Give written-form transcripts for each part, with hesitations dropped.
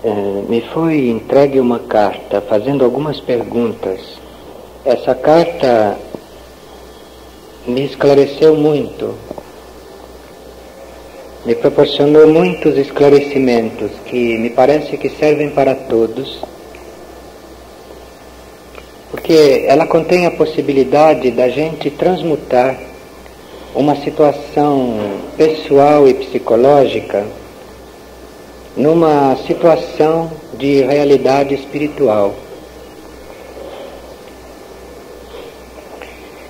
Me foi entregue uma carta fazendo algumas perguntas. Essa carta me esclareceu muito, me proporcionou muitos esclarecimentos que me parece que servem para todos, porque ela contém a possibilidade da gente transmutar uma situação pessoal e psicológica numa situação de realidade espiritual.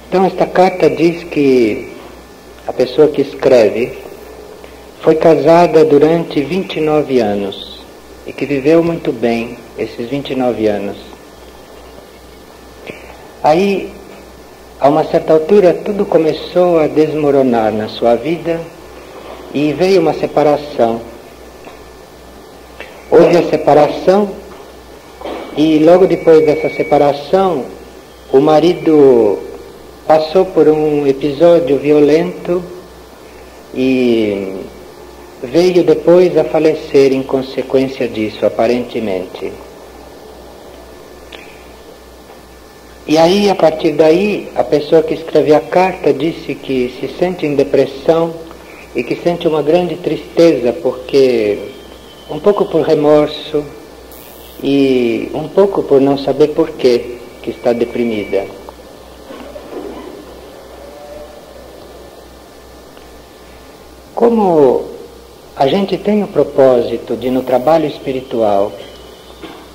Então esta carta diz que a pessoa que escreve foi casada durante 29 anos e que viveu muito bem esses 29 anos. Aí, a uma certa altura, tudo começou a desmoronar na sua vida e veio uma separação. Houve a separação e logo depois dessa separação, o marido passou por um episódio violento e veio depois a falecer em consequência disso, aparentemente. E aí, a partir daí, a pessoa que escreveu a carta disse que se sente em depressão e que sente uma grande tristeza, porque um pouco por remorso e um pouco por não saber por que está deprimida. Como a gente tem o propósito de, no trabalho espiritual,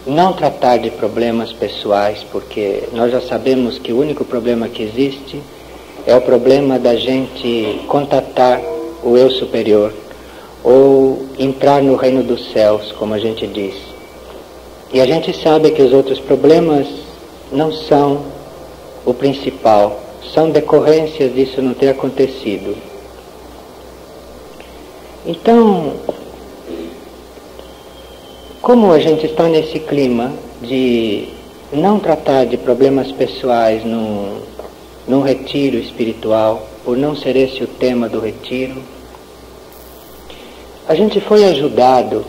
não tratar de problemas pessoais, porque nós já sabemos que o único problema que existe é o problema da gente contatar o eu superior, ou entrar no reino dos céus, como a gente diz. E a gente sabe que os outros problemas não são o principal, são decorrências disso não ter acontecido. Então, como a gente está nesse clima de não tratar de problemas pessoais num retiro espiritual, por não ser esse o tema do retiro, a gente foi ajudado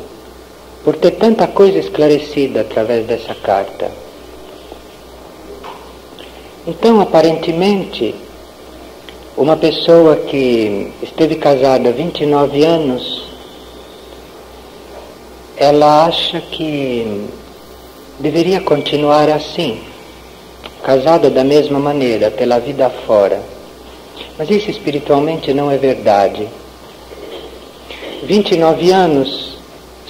por ter tanta coisa esclarecida através dessa carta. Então, aparentemente, uma pessoa que esteve casada há 29 anos, ela acha que deveria continuar assim, casada da mesma maneira, pela vida fora. Mas isso espiritualmente não é verdade. 29 anos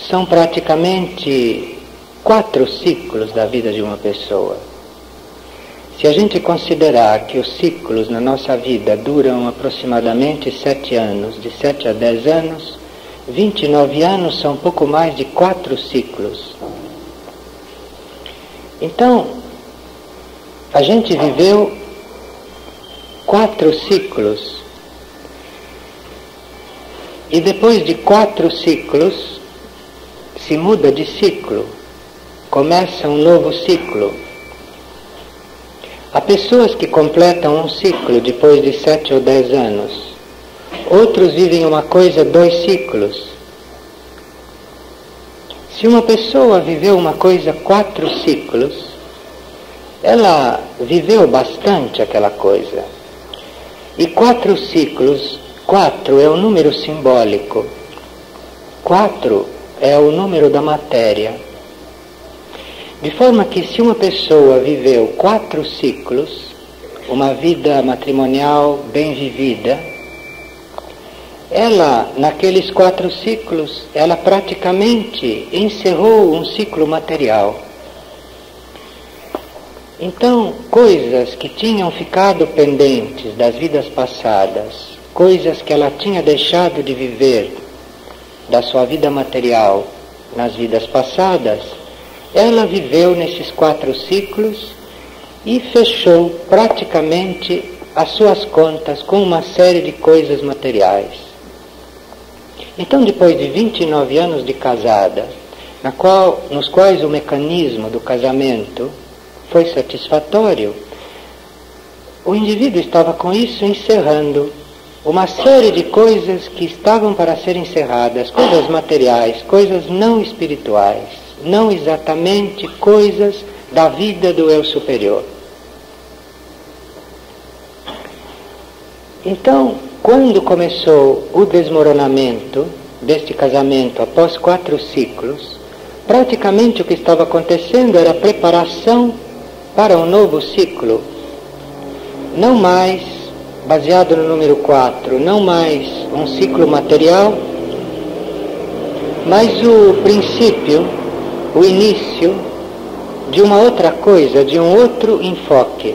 são praticamente 4 ciclos da vida de uma pessoa. Se a gente considerar que os ciclos na nossa vida duram aproximadamente 7 anos, de 7 a 10 anos, 29 anos são pouco mais de 4 ciclos. Então, a gente viveu 4 ciclos. E depois de 4 ciclos, se muda de ciclo, começa um novo ciclo. Há pessoas que completam um ciclo depois de 7 ou 10 anos. Outros vivem uma coisa 2 ciclos. Se uma pessoa viveu uma coisa 4 ciclos, ela viveu bastante aquela coisa. E 4 ciclos, 4 é um número simbólico. 4 é o número da matéria. De forma que se uma pessoa viveu 4 ciclos, uma vida matrimonial bem vivida, ela, naqueles 4 ciclos, ela praticamente encerrou um ciclo material. Então, coisas que tinham ficado pendentes das vidas passadas, coisas que ela tinha deixado de viver da sua vida material nas vidas passadas, ela viveu nesses 4 ciclos e fechou praticamente as suas contas com uma série de coisas materiais. Então, depois de 29 anos de casada, nos quais o mecanismo do casamento foi satisfatório, o indivíduo estava com isso encerrando uma série de coisas que estavam para ser encerradas, coisas materiais, coisas não espirituais. não exatamente coisas da vida do eu superior. Então, quando começou o desmoronamento deste casamento após 4 ciclos, praticamente o que estava acontecendo era a preparação para um novo ciclo, não mais baseado no número 4, não mais um ciclo material, mas o princípio, o início de uma outra coisa, de um outro enfoque.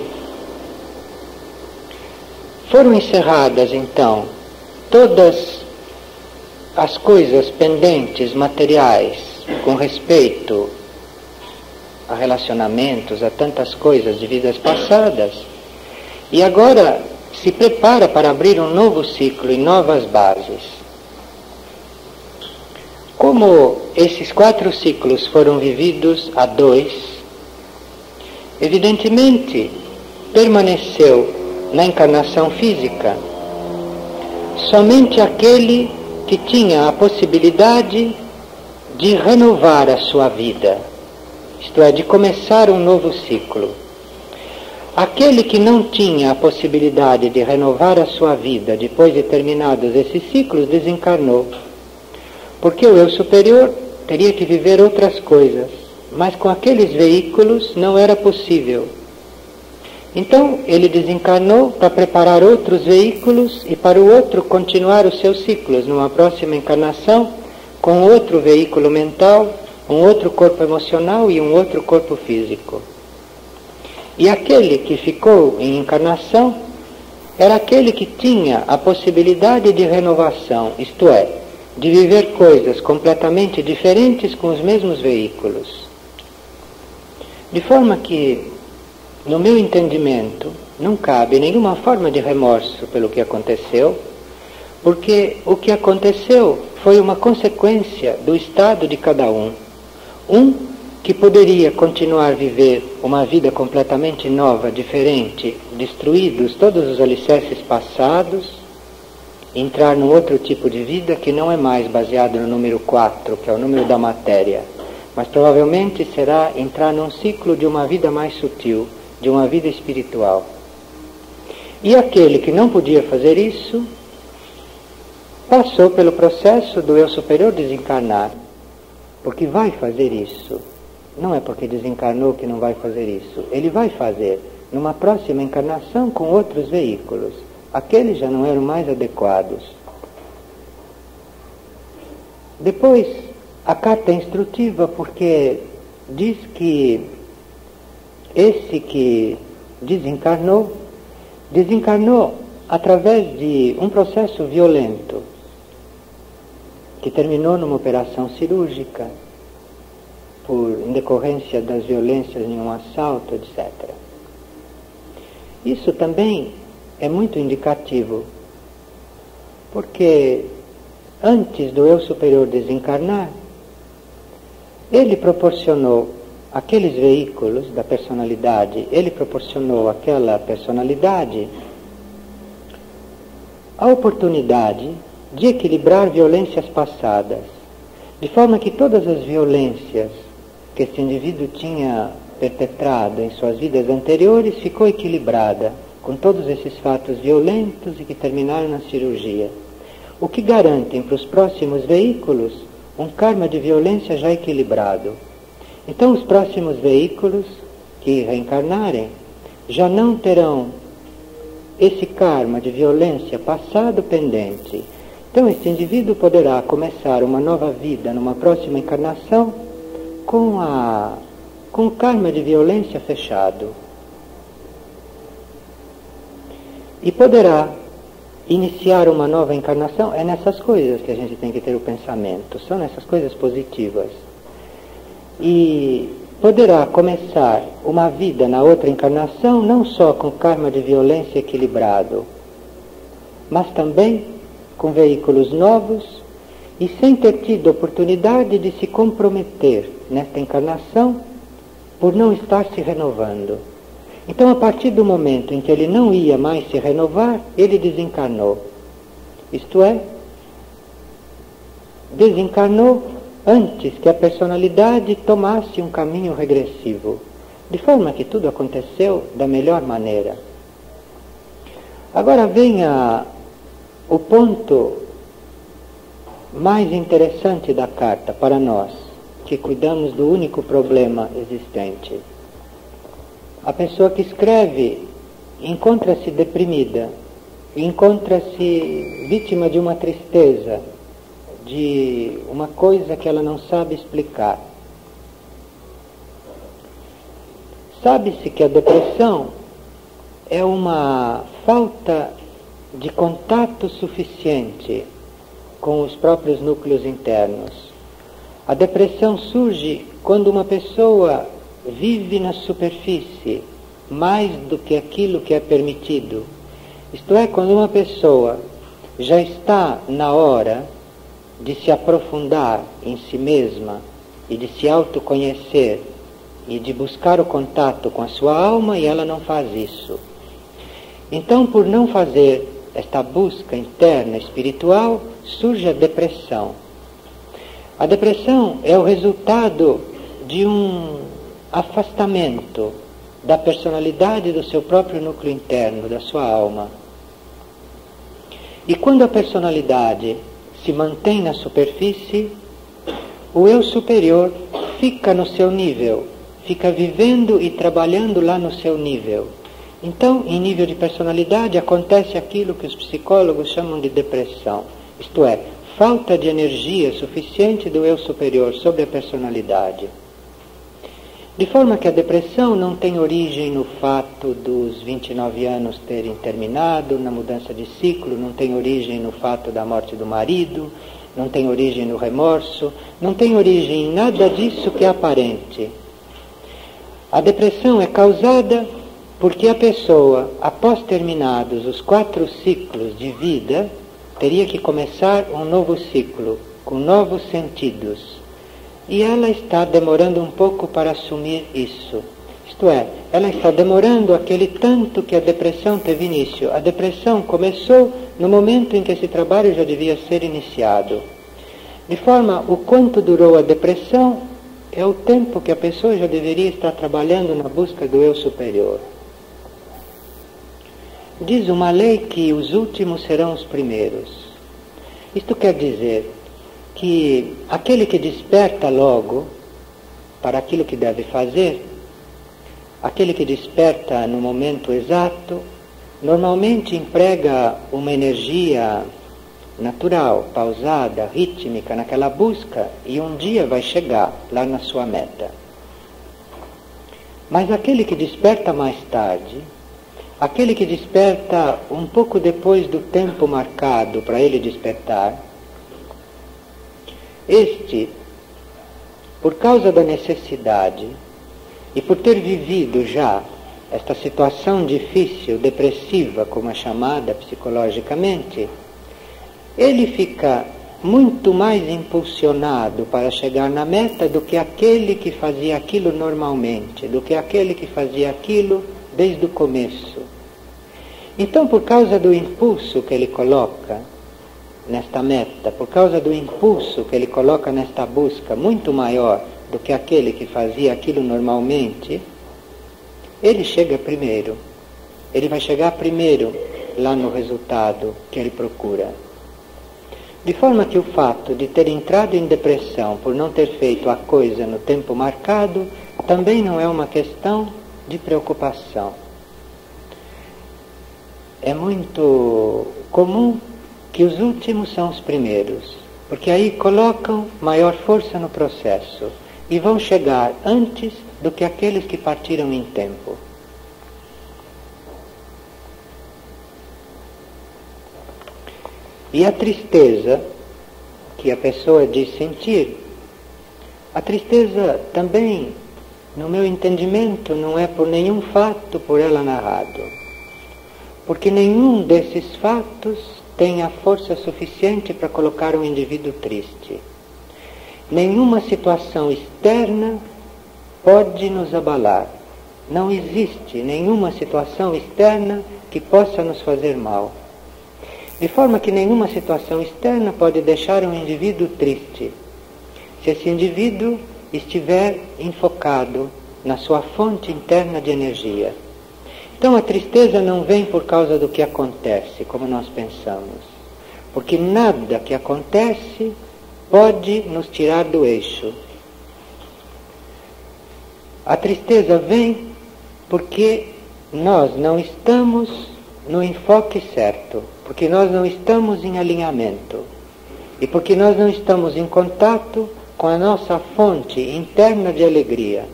Foram encerradas, então, todas as coisas pendentes, materiais, com respeito a relacionamentos, a tantas coisas de vidas passadas, e agora se prepara para abrir um novo ciclo e novas bases. Como esses 4 ciclos foram vividos a 2, evidentemente permaneceu na encarnação física somente aquele que tinha a possibilidade de renovar a sua vida, isto é, de começar um novo ciclo. Aquele que não tinha a possibilidade de renovar a sua vida depois de terminados esses ciclos desencarnou, porque o eu superior teria que viver outras coisas, mas com aqueles veículos não era possível. Então ele desencarnou para preparar outros veículos e para o outro continuar os seus ciclos numa próxima encarnação com outro veículo mental, um outro corpo emocional e um outro corpo físico. E aquele que ficou em encarnação era aquele que tinha a possibilidade de renovação, isto é, de viver coisas completamente diferentes com os mesmos veículos. De forma que, no meu entendimento, não cabe nenhuma forma de remorso pelo que aconteceu, porque o que aconteceu foi uma consequência do estado de cada um. Um que poderia continuar a viver uma vida completamente nova, diferente, destruídos todos os alicerces passados, entrar num outro tipo de vida que não é mais baseado no número 4, que é o número da matéria, mas provavelmente será entrar num ciclo de uma vida mais sutil, de uma vida espiritual. E aquele que não podia fazer isso, passou pelo processo do eu superior desencarnar, porque vai fazer isso. Não é porque desencarnou que não vai fazer isso. Ele vai fazer numa próxima encarnação com outros veículos. Aqueles já não eram mais adequados. Depois, a carta é instrutiva porque diz que esse que desencarnou através de um processo violento que terminou numa operação cirúrgica em decorrência das violências em um assalto, etc. Isso também é muito indicativo, porque antes do eu superior desencarnar, ele proporcionou aqueles veículos da personalidade, ele proporcionou àquela personalidade a oportunidade de equilibrar violências passadas, de forma que todas as violências que esse indivíduo tinha perpetrado em suas vidas anteriores ficou equilibrada com todos esses fatos violentos e que terminaram na cirurgia, o que garantem para os próximos veículos um karma de violência já equilibrado. Então os próximos veículos que reencarnarem já não terão esse karma de violência passado pendente. Então esse indivíduo poderá começar uma nova vida numa próxima encarnação com o karma de violência fechado. E poderá iniciar uma nova encarnação. É nessas coisas que a gente tem que ter o pensamento, são nessas coisas positivas. E poderá começar uma vida na outra encarnação não só com karma de violência equilibrado, mas também com veículos novos e sem ter tido oportunidade de se comprometer nesta encarnação por não estar se renovando. Então, a partir do momento em que ele não ia mais se renovar, ele desencarnou. Isto é, desencarnou antes que a personalidade tomasse um caminho regressivo, de forma que tudo aconteceu da melhor maneira. Agora venha o ponto mais interessante da carta para nós, que cuidamos do único problema existente. A pessoa que escreve encontra-se deprimida, encontra-se vítima de uma tristeza, de uma coisa que ela não sabe explicar. Sabe-se que a depressão é uma falta de contato suficiente com os próprios núcleos internos. A depressão surge quando uma pessoa vive na superfície mais do que aquilo que é permitido. Isto é, quando uma pessoa já está na hora de se aprofundar em si mesma e de se autoconhecer e de buscar o contato com a sua alma, e ela não faz isso. Então, por não fazer esta busca interna espiritual, surge a depressão. A depressão é o resultado de um afastamento da personalidade do seu próprio núcleo interno, da sua alma. E quando a personalidade se mantém na superfície, o eu superior fica no seu nível, fica vivendo e trabalhando lá no seu nível. Então, em nível de personalidade, acontece aquilo que os psicólogos chamam de depressão, isto é, falta de energia suficiente do eu superior sobre a personalidade. De forma que a depressão não tem origem no fato dos 29 anos terem terminado, na mudança de ciclo, não tem origem no fato da morte do marido, não tem origem no remorso, não tem origem em nada disso que é aparente. A depressão é causada porque a pessoa, após terminados os 4 ciclos de vida, teria que começar um novo ciclo, com novos sentidos. E ela está demorando um pouco para assumir isso. Isto é, ela está demorando aquele tanto que a depressão teve início. A depressão começou no momento em que esse trabalho já devia ser iniciado. De forma, o quanto durou a depressão é o tempo que a pessoa já deveria estar trabalhando na busca do eu superior. Diz uma lei que os últimos serão os primeiros. Isto quer dizer que aquele que desperta logo para aquilo que deve fazer, aquele que desperta no momento exato, normalmente emprega uma energia natural, pausada, rítmica naquela busca, e um dia vai chegar lá na sua meta. Mas aquele que desperta mais tarde, aquele que desperta um pouco depois do tempo marcado para ele despertar, este, por causa da necessidade e por ter vivido já esta situação difícil, depressiva, como é chamada psicologicamente, ele fica muito mais impulsionado para chegar na meta do que aquele que fazia aquilo normalmente, do que aquele que fazia aquilo desde o começo. Então, por causa do impulso que ele coloca nesta meta, por causa do impulso que ele coloca nesta busca muito maior do que aquele que fazia aquilo normalmente, ele chega primeiro. Ele vai chegar primeiro lá no resultado que ele procura. De forma que o fato de ter entrado em depressão por não ter feito a coisa no tempo marcado também não é uma questão de preocupação. É muito comum que os últimos são os primeiros, porque aí colocam maior força no processo e vão chegar antes do que aqueles que partiram em tempo. E a tristeza que a pessoa diz sentir, a tristeza também, no meu entendimento, não é por nenhum fato por ela narrado, porque nenhum desses fatos tem a força suficiente para colocar um indivíduo triste. Nenhuma situação externa pode nos abalar. Não existe nenhuma situação externa que possa nos fazer mal. De forma que nenhuma situação externa pode deixar um indivíduo triste. se esse indivíduo estiver enfocado na sua fonte interna de energia. Então a tristeza não vem por causa do que acontece, como nós pensamos, porque nada que acontece pode nos tirar do eixo. A tristeza vem porque nós não estamos no enfoque certo, porque nós não estamos em alinhamento e porque nós não estamos em contato com a nossa fonte interna de alegria.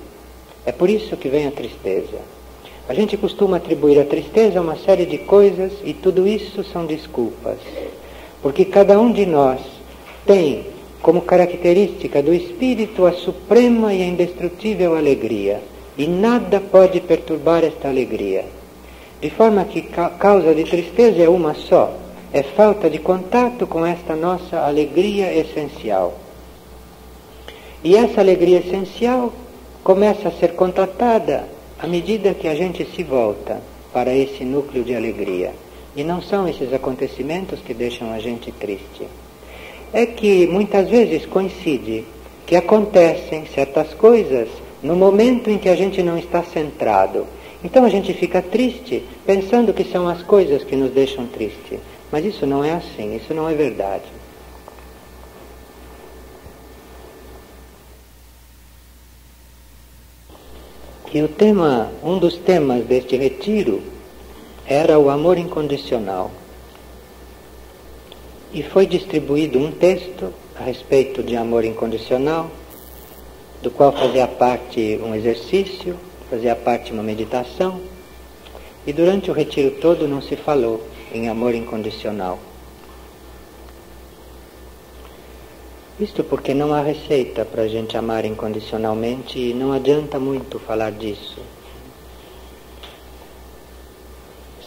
É por isso que vem a tristeza. A gente costuma atribuir à tristeza uma série de coisas e tudo isso são desculpas, porque cada um de nós tem como característica do espírito a suprema e a indestrutível alegria, e nada pode perturbar esta alegria. De forma que a causa de tristeza é uma só, é falta de contato com esta nossa alegria essencial. E essa alegria essencial começa a ser contatada à medida que a gente se volta para esse núcleo de alegria. E não são esses acontecimentos que deixam a gente triste. É que muitas vezes coincide que acontecem certas coisas no momento em que a gente não está centrado. Então a gente fica triste pensando que são as coisas que nos deixam triste. Mas isso não é assim, isso não é verdade. E um dos temas deste retiro era o amor incondicional. E foi distribuído um texto a respeito de amor incondicional, do qual fazia parte um exercício, fazia parte uma meditação, e durante o retiro todo não se falou em amor incondicional. Isto porque não há receita para a gente amar incondicionalmente e não adianta muito falar disso.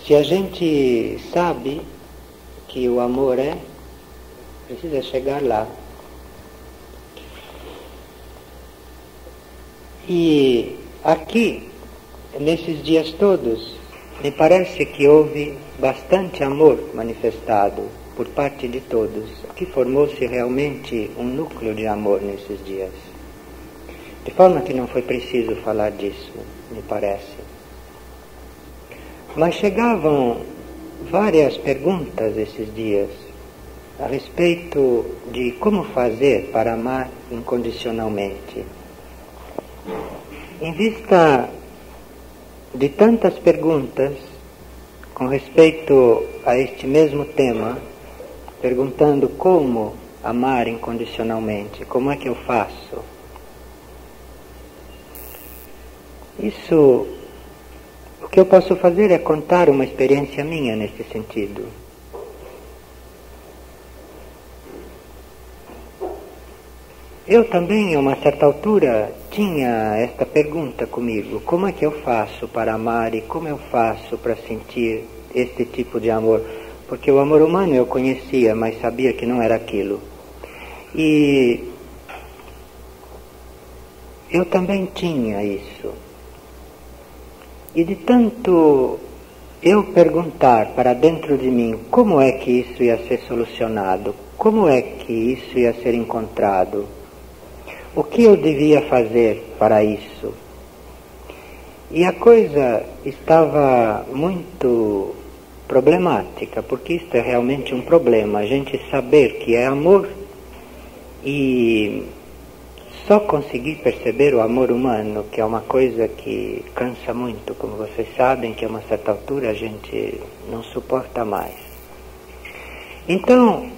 Se a gente sabe que o amor precisa chegar lá. E aqui, nesses dias todos, me parece que houve bastante amor manifestado por parte de todos, que formou-se realmente um núcleo de amor nesses dias. De forma que não foi preciso falar disso, me parece. Mas chegavam várias perguntas esses dias a respeito de como fazer para amar incondicionalmente. Em vista de tantas perguntas com respeito a este mesmo tema, perguntando como amar incondicionalmente, como é que eu faço? Isso, o que eu posso fazer é contar uma experiência minha nesse sentido. Eu também, a uma certa altura, tinha esta pergunta comigo: como é que eu faço para amar e como eu faço para sentir este tipo de amor? Porque o amor humano eu conhecia, mas sabia que não era aquilo. E eu também tinha isso. E de tanto eu perguntar para dentro de mim como é que isso ia ser solucionado, como é que isso ia ser encontrado, o que eu devia fazer para isso? E a coisa estava muito problemática, porque isto é realmente um problema, a gente saber que é amor e só conseguir perceber o amor humano, que é uma coisa que cansa muito, como vocês sabem, que a uma certa altura a gente não suporta mais. Então,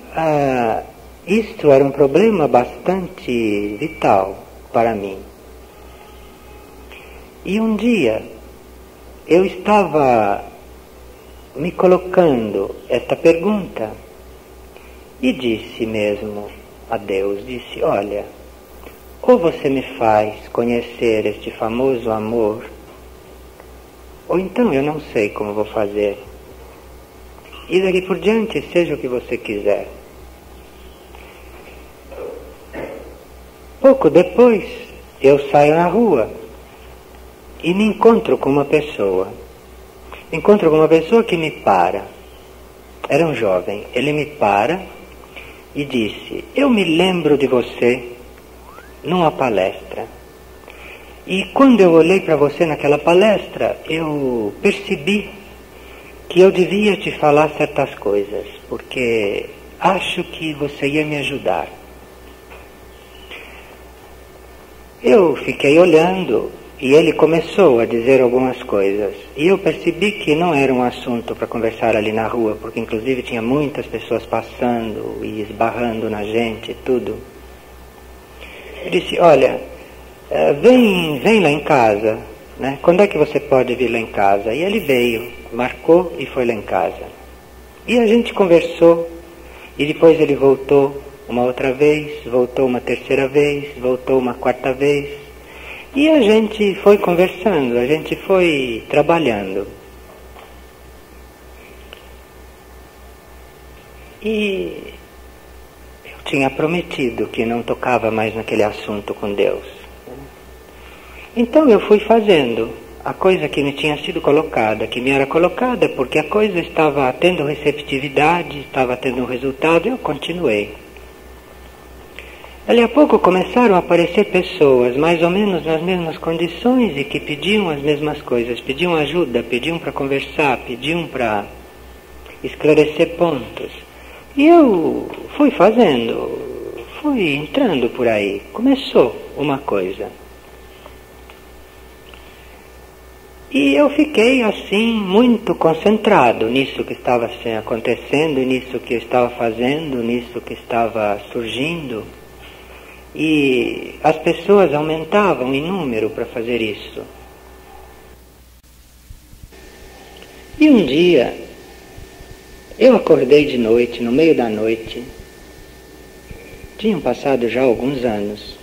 isto era um problema bastante vital para mim. E um dia eu estava me colocando esta pergunta e disse mesmo a Deus, disse: olha, ou você me faz conhecer este famoso amor, ou então eu não sei como vou fazer. E daqui por diante, seja o que você quiser. Pouco depois, eu saio na rua e me encontro com uma pessoa. Encontro com uma pessoa que me para. Era um jovem. Ele me para e disse: eu me lembro de você numa palestra. E quando eu olhei para você naquela palestra, eu percebi que eu devia te falar certas coisas, porque acho que você ia me ajudar. Eu fiquei olhando e ele começou a dizer algumas coisas. E eu percebi que não era um assunto para conversar ali na rua, porque inclusive tinha muitas pessoas passando e esbarrando na gente e tudo. Eu disse, olha, vem lá em casa, né? Quando é que você pode vir lá em casa? E ele veio, marcou e foi lá em casa. E a gente conversou, e depois ele voltou uma outra vez, voltou uma terceira vez, voltou uma quarta vez. E a gente foi conversando, a gente foi trabalhando. E eu tinha prometido que não tocava mais naquele assunto com Deus. Então eu fui fazendo a coisa que me tinha sido colocada, que me era colocada, porque a coisa estava tendo receptividade, estava tendo um resultado, e eu continuei. Dali a pouco começaram a aparecer pessoas mais ou menos nas mesmas condições e que pediam as mesmas coisas, pediam ajuda, pediam para conversar, pediam para esclarecer pontos. E eu fui fazendo, fui entrando por aí, começou uma coisa. E eu fiquei assim muito concentrado nisso que estava acontecendo, nisso que eu estava fazendo, nisso que estava surgindo. E as pessoas aumentavam em número para fazer isso. E um dia, eu acordei de noite, no meio da noite. Tinham passado já alguns anos.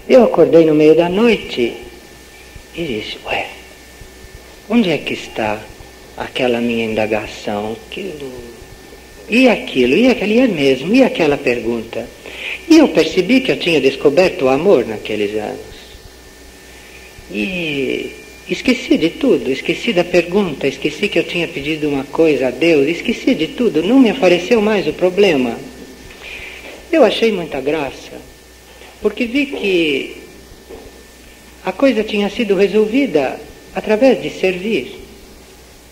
Eu acordei no meio da noite e disse, onde é que está aquela minha indagação? E aquilo, e mesmo, e aquela pergunta? E eu percebi que eu tinha descoberto o amor naqueles anos. E esqueci de tudo, esqueci da pergunta, esqueci que eu tinha pedido uma coisa a Deus, esqueci de tudo, não me apareceu mais o problema. Eu achei muita graça, porque vi que a coisa tinha sido resolvida através de servir,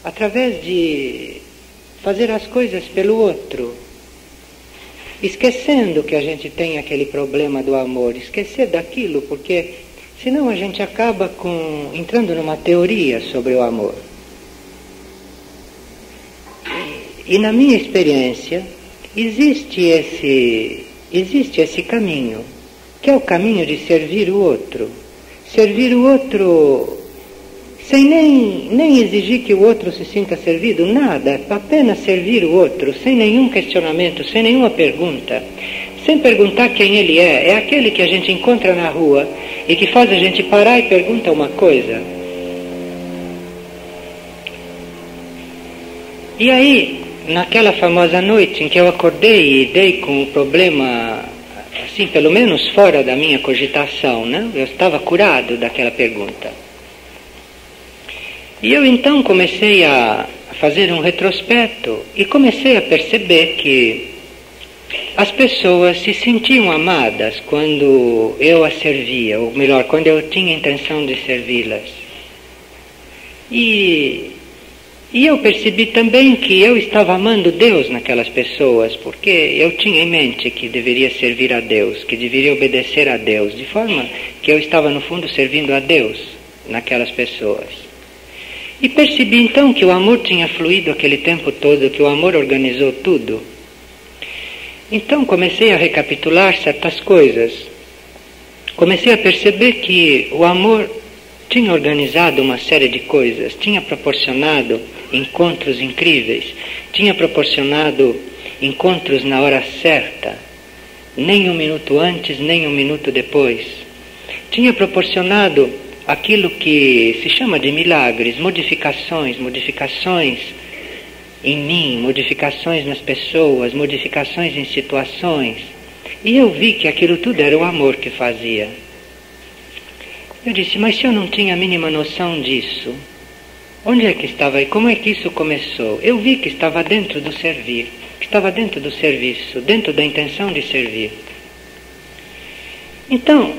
através de fazer as coisas pelo outro, esquecendo que a gente tem aquele problema do amor, esquecer daquilo, porque senão a gente acaba entrando numa teoria sobre o amor. E na minha experiência, existe esse caminho, que é o caminho de servir o outro. Servir o outro sem nem exigir que o outro se sinta servido, nada, apenas servir o outro, sem nenhum questionamento, sem nenhuma pergunta, sem perguntar quem ele é aquele que a gente encontra na rua e que faz a gente parar e pergunta uma coisa. E aí, naquela famosa noite em que eu acordei e dei com o problema, assim, pelo menos fora da minha cogitação, né? Eu estava curado daquela pergunta. E eu então comecei a fazer um retrospecto e comecei a perceber que as pessoas se sentiam amadas quando eu as servia, ou melhor, quando eu tinha a intenção de servi-las. E eu percebi também que eu estava amando Deus naquelas pessoas, porque eu tinha em mente que deveria servir a Deus, que deveria obedecer a Deus, de forma que eu estava no fundo servindo a Deus naquelas pessoas. E percebi então que o amor tinha fluído aquele tempo todo, que o amor organizou tudo. Então comecei a recapitular certas coisas. Comecei a perceber que o amor tinha organizado uma série de coisas, tinha proporcionado encontros incríveis, tinha proporcionado encontros na hora certa, nem um minuto antes, nem um minuto depois. Tinha proporcionado aquilo que se chama de milagres, modificações em mim, modificações nas pessoas, modificações em situações. E eu vi que aquilo tudo era o amor que fazia. Eu disse, mas se eu não tinha a mínima noção disso, onde é que estava e como é que isso começou? Eu vi que estava dentro do servir, que estava dentro do serviço, dentro da intenção de servir. Então,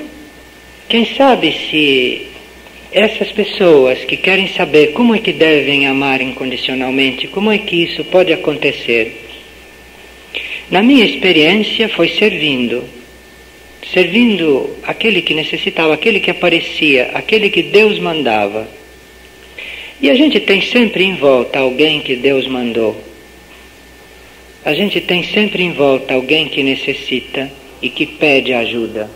quem sabe se essas pessoas que querem saber como é que devem amar incondicionalmente, como é que isso pode acontecer, na minha experiência foi servindo aquele que necessitava, aquele que aparecia, aquele que Deus mandava. E a gente tem sempre em volta alguém que Deus mandou. A gente tem sempre em volta alguém que necessita e que pede ajuda.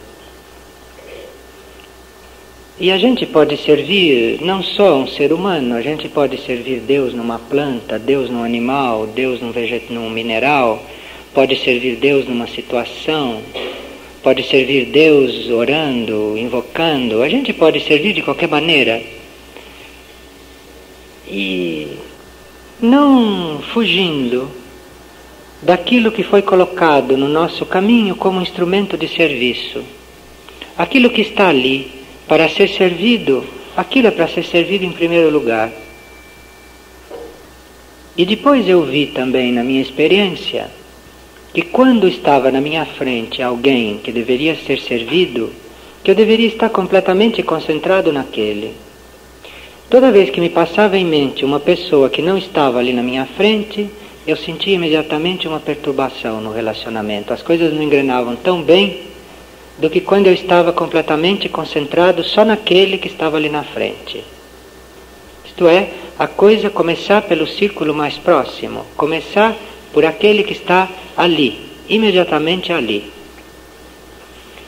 E a gente pode servir não só um ser humano, a gente pode servir Deus numa planta, Deus num animal, Deus num mineral, pode servir Deus numa situação, pode servir Deus orando, invocando, a gente pode servir de qualquer maneira. E não fugindo daquilo que foi colocado no nosso caminho como instrumento de serviço. Aquilo que está ali para ser servido, aquilo é para ser servido em primeiro lugar. E depois eu vi também na minha experiência que quando estava na minha frente alguém que deveria ser servido, que eu deveria estar completamente concentrado naquele. Toda vez que me passava em mente uma pessoa que não estava ali na minha frente, eu sentia imediatamente uma perturbação no relacionamento. As coisas não engrenavam tão bem do que quando eu estava completamente concentrado só naquele que estava ali na frente. Isto é, a coisa começar pelo círculo mais próximo, começar por aquele que está ali, imediatamente ali.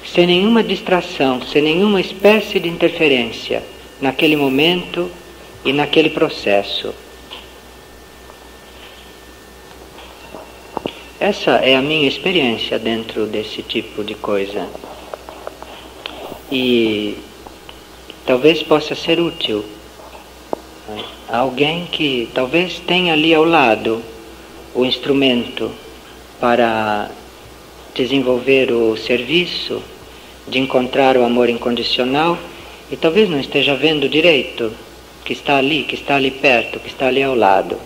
Sem nenhuma distração, sem nenhuma espécie de interferência naquele momento e naquele processo. Essa é a minha experiência dentro desse tipo de coisa. E talvez possa ser útil a alguém que talvez tenha ali ao lado o instrumento para desenvolver o serviço, de encontrar o amor incondicional, e talvez não esteja vendo direito que está ali perto, que está ali ao lado.